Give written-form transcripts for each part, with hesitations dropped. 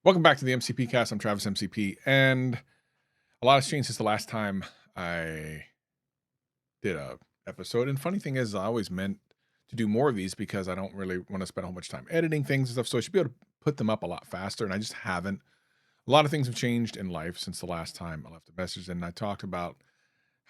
Welcome back to the MCPcast. I'm Travis MCP, and a lot has changed since the last time I did a episode. And funny thing is, I always meant to do more of these because I don't really want to spend a whole much time editing things and stuff. So I should be able to put them up a lot faster, and I just haven't. A lot of things have changed in life since the last time I left a message, and I talked about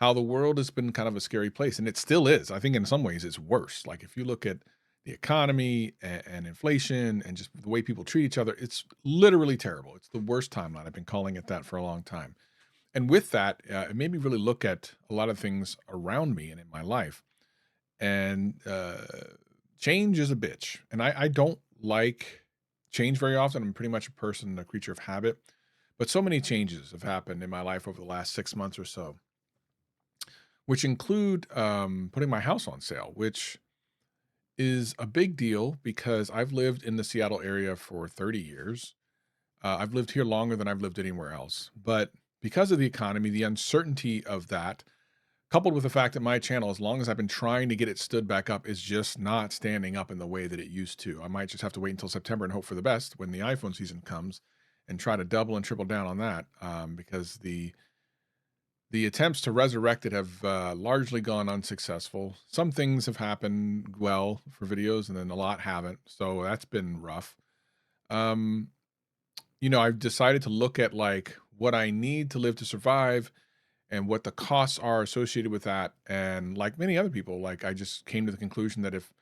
how the world has been kind of a scary place, and it still is. I think in some ways it's worse. Like if you look at the economy and inflation and just the way people treat each other, it's literally terrible. It's the worst timeline. I've been calling it that for a long time. And with that, it made me really look at a lot of things around me and in my life. And change is a bitch. And I don't like change very often. I'm pretty much a person, a creature of habit. But so many changes have happened in my life over the last 6 months or so, which include putting my house on sale, which is a big deal because I've lived in the Seattle area for 30 years. I've lived here longer than I've lived anywhere else. But because of the economy, the uncertainty of that, coupled with the fact that my channel, as long as I've been trying to get it stood back up, is just not standing up in the way that it used to. I might just have to wait until September and hope for the best when the iPhone season comes and try to double and triple down on that because the attempts to resurrect it have largely gone unsuccessful. Some things have happened well for videos, and then a lot haven't. So that's been rough. Um, I've decided to look at like what I need to live to survive and what the costs are associated with that. And like many other people, like I just came to the conclusion that if,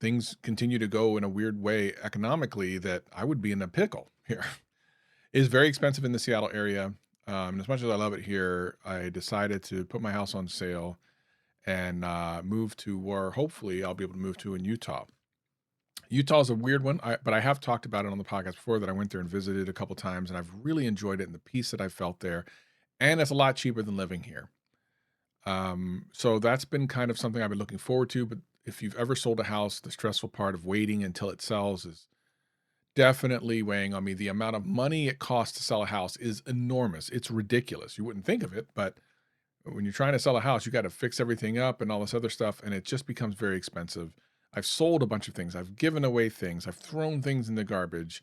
things continue to go in a weird way economically, that I would be in a pickle here. It's very expensive in the Seattle area. And as much as I love it here, I decided to put my house on sale and move to where hopefully I'll be able to move to in Utah. Utah is a weird one, but I have talked about it on the podcast before that I went there and visited a couple times, and I've really enjoyed it and the peace that I felt there. And it's a lot cheaper than living here. So that's been kind of something I've been looking forward to. But if you've ever sold a house, the stressful part of waiting until it sells is definitely weighing on me. The amount of money it costs to sell a house is enormous. It's ridiculous. You wouldn't think of it, but when you're trying to sell a house, you got to fix everything up and all this other stuff, and it just becomes very expensive. I've sold a bunch of things. I've given away things. I've thrown things in the garbage.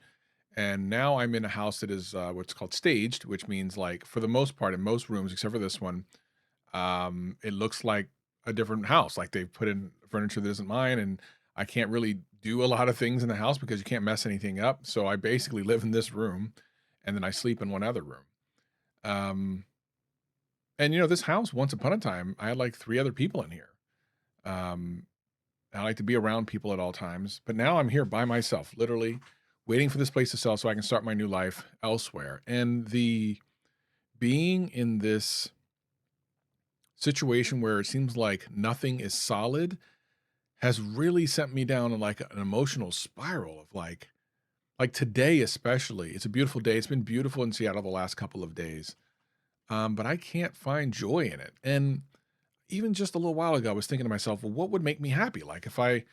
And now I'm in a house that is what's called staged, which means like for the most part, in most rooms, except for this one, it looks like a different house. Like they've put in furniture that isn't mine, and I can't really do a lot of things in the house because you can't mess anything up. So I basically live in this room, and then I sleep in one other room. Um, and this house, once upon a time, I had like three other people in here. Um, I like to be around people at all times, but now I'm here by myself, literally waiting for this place to sell so I can start my new life elsewhere. And the being in this situation where it seems like nothing is solid has really sent me down in like an emotional spiral of like today especially. It's a beautiful day. It's been beautiful in Seattle the last couple of days. But I can't find joy in it. And even just a little while ago, I was thinking to myself, well, what would make me happy? Like if I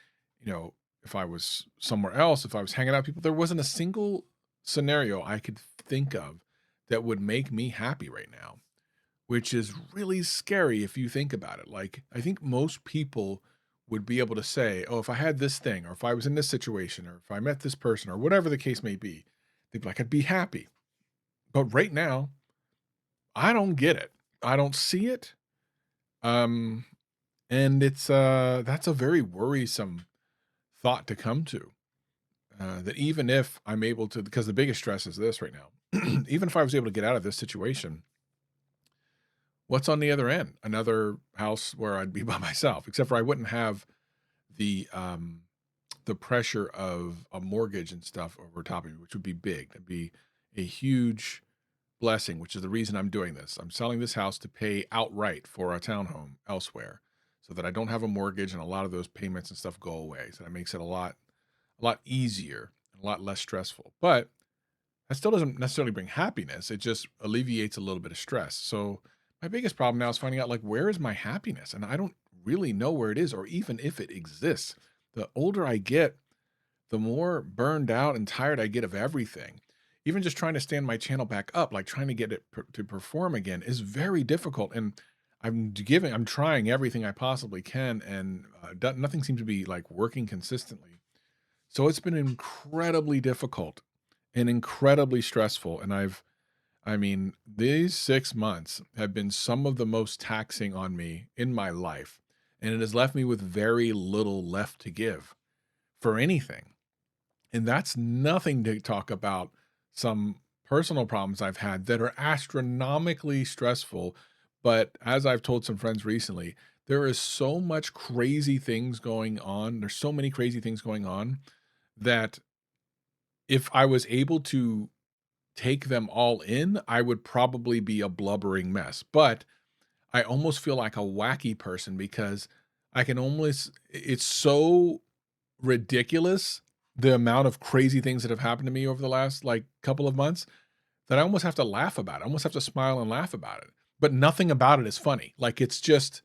was somewhere else, if I was hanging out with people, there wasn't a single scenario I could think of that would make me happy right now, which is really scary if you think about it. Like, I think most people would be able to say, oh, if I had this thing, or if I was in this situation, or if I met this person, or whatever the case may be, they'd be like, I'd be happy. But right now, I don't get it. I don't see it. Um, and it's that's a very worrisome thought to come to. That even if I'm able to, because the biggest stress is this right now, even if I was able to get out of this situation, what's on the other end? Another house where I'd be by myself, except for I wouldn't have the um the pressure of a mortgage and stuff over top of me, which would be big. That'd be a huge blessing, which is the reason I'm doing this. I'm selling this house to pay outright for a townhome elsewhere so that I don't have a mortgage and a lot of those payments and stuff go away. So that makes it a lot easier and a lot less stressful. But that still doesn't necessarily bring happiness. It just alleviates a little bit of stress. So my biggest problem now is finding out like where is my happiness? And I don't really know where it is or even if it exists. The older I get, the more burned out and tired I get of everything. Even just trying to stand my channel back up, like trying to get it to perform again is very difficult. And I'm trying everything I possibly can, and nothing seems to be like working consistently. So it's been incredibly difficult and incredibly stressful. And I mean, these 6 months have been some of the most taxing on me in my life, and it has left me with very little left to give for anything. And that's nothing to talk about some personal problems I've had that are astronomically stressful. But as I've told some friends recently, there is so much crazy things going on. There's so many crazy things going on that if I was able to take them all in, I would probably be a blubbering mess. But I almost feel like a wacky person because I can almost, it's so ridiculous, the amount of crazy things that have happened to me over the last, like, couple of months, that I almost have to laugh about it. I almost have to smile and laugh about it, but nothing about it is funny. Like, it's just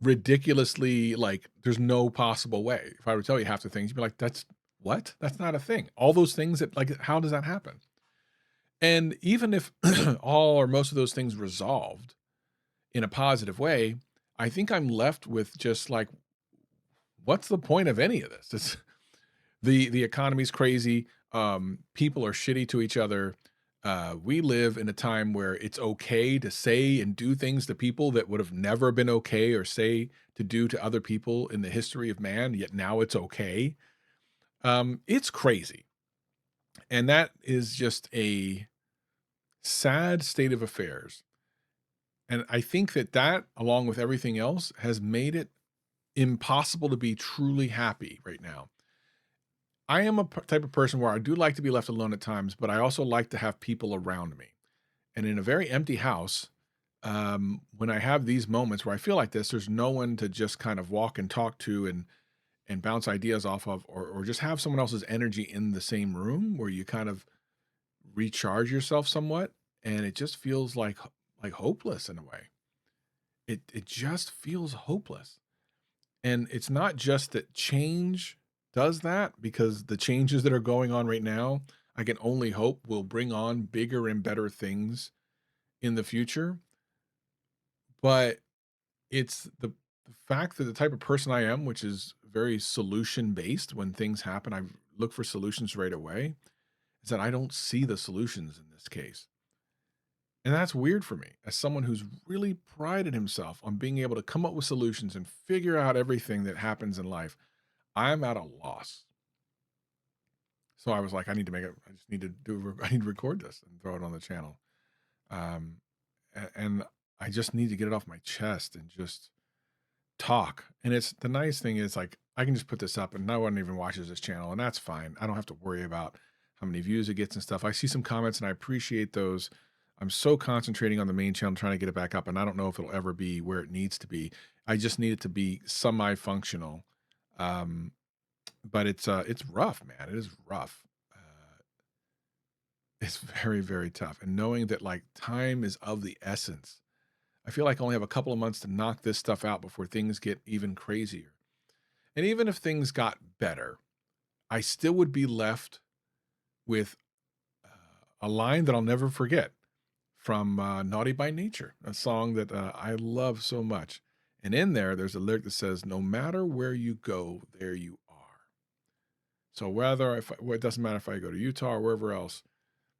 ridiculously, like, there's no possible way. If I were to tell you half the things, you'd be like, "That's what? That's not a thing." All those things that, like, how does that happen? And even if all or most of those things resolved in a positive way, I think I'm left with just, like, what's the point of any of this? It's the economy's crazy. People are shitty to each other. We live in a time where it's okay to say and do things to people that would have never been okay or say to do to other people in the history of man, yet now it's okay. It's crazy. And that is just a sad state of affairs. And I think that that, along with everything else, has made it impossible to be truly happy right now. I am a type of person where I do like to be left alone at times, but I also like to have people around me. And in a very empty house, when I have these moments where I feel like this, there's no one to just kind of walk and talk to and bounce ideas off of, or just have someone else's energy in the same room where you kind of recharge yourself somewhat, and it just feels like hopeless in a way. It just feels hopeless. And it's not just that change does that, because the changes that are going on right now, I can only hope will bring on bigger and better things in the future. But it's the fact that the type of person I am, which is very solution based, when things happen, I look for solutions right away, is that I don't see the solutions in this case. And that's weird for me as someone who's really prided himself on being able to come up with solutions and figure out everything that happens in life. I'm at a loss. So I was like, I need to make it. I just need to I need to record this and throw it on the channel. Um, and I just need to get it off my chest and just talk. And it's the nice thing is, like, I can just put this up and no one even watches this channel, and that's fine. I don't have to worry about how many views it gets and stuff. I see some comments and I appreciate those. I'm so concentrating on the main channel, trying to get it back up, and I don't know if it'll ever be where it needs to be. I just need it to be semi-functional. Um, but it's rough, man. It is rough. It's very, very tough. And knowing that, like, time is of the essence. I feel like I only have a couple of months to knock this stuff out before things get even crazier. And even if things got better, I still would be left with a line that I'll never forget from Naughty by Nature, a song that I love so much. And in there, there's a lyric that says, "No matter where you go, there you are." So whether if well, it doesn't matter if I go to Utah or wherever else,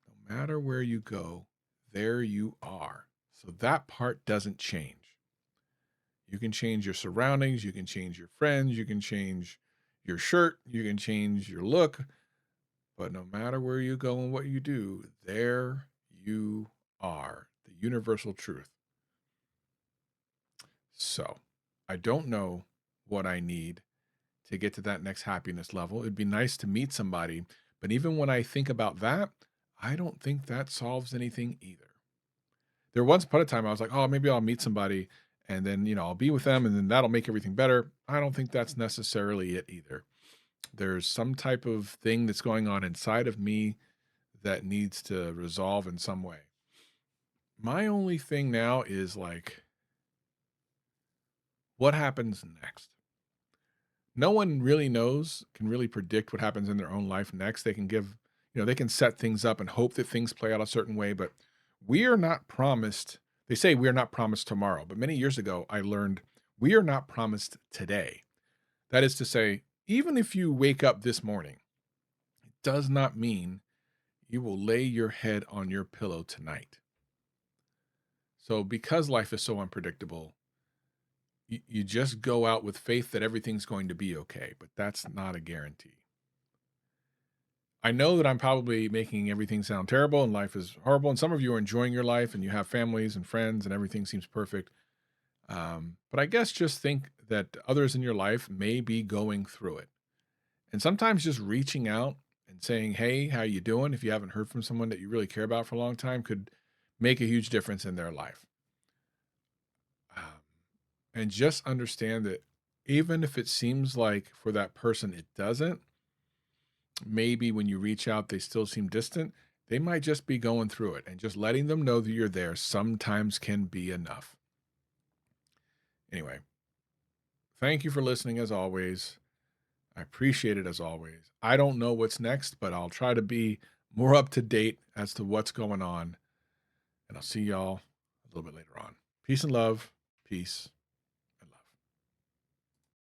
no matter where you go, there you are. So that part doesn't change. You can change your surroundings, you can change your friends, you can change your shirt, you can change your look, but no matter where you go and what you do, there you are. The universal truth. So, I don't know what I need to get to that next happiness level. It'd be nice to meet somebody, but even when I think about that, I don't think that solves anything either. There once upon a time I was like, "Oh, maybe I'll meet somebody and then, I'll be with them and then that'll make everything better." I don't think that's necessarily it either. There's some type of thing that's going on inside of me that needs to resolve in some way. My only thing now is, like, what happens next? No one really knows, can really predict what happens in their own life next. They can give, they can set things up and hope that things play out a certain way, but we are not promised. They say we are not promised tomorrow, but many years ago, I learned we are not promised today. That is to say, even if you wake up this morning, it does not mean you will lay your head on your pillow tonight. So, because life is so unpredictable, you just go out with faith that everything's going to be okay, but that's not a guarantee. I know that I'm probably making everything sound terrible and life is horrible. And some of you are enjoying your life and you have families and friends and everything seems perfect. But I guess just think that others in your life may be going through it. And sometimes just reaching out and saying, "Hey, how you doing?" if you haven't heard from someone that you really care about for a long time could make a huge difference in their life. Um, and just understand that even if it seems like for that person it doesn't, maybe when you reach out they still seem distant, they might just be going through it, and just letting them know that you're there sometimes can be enough. Anyway, thank you for listening as always. I appreciate it as always. I don't know what's next, but I'll try to be more up to date as to what's going on. And I'll see y'all a little bit later on. Peace and love. Peace.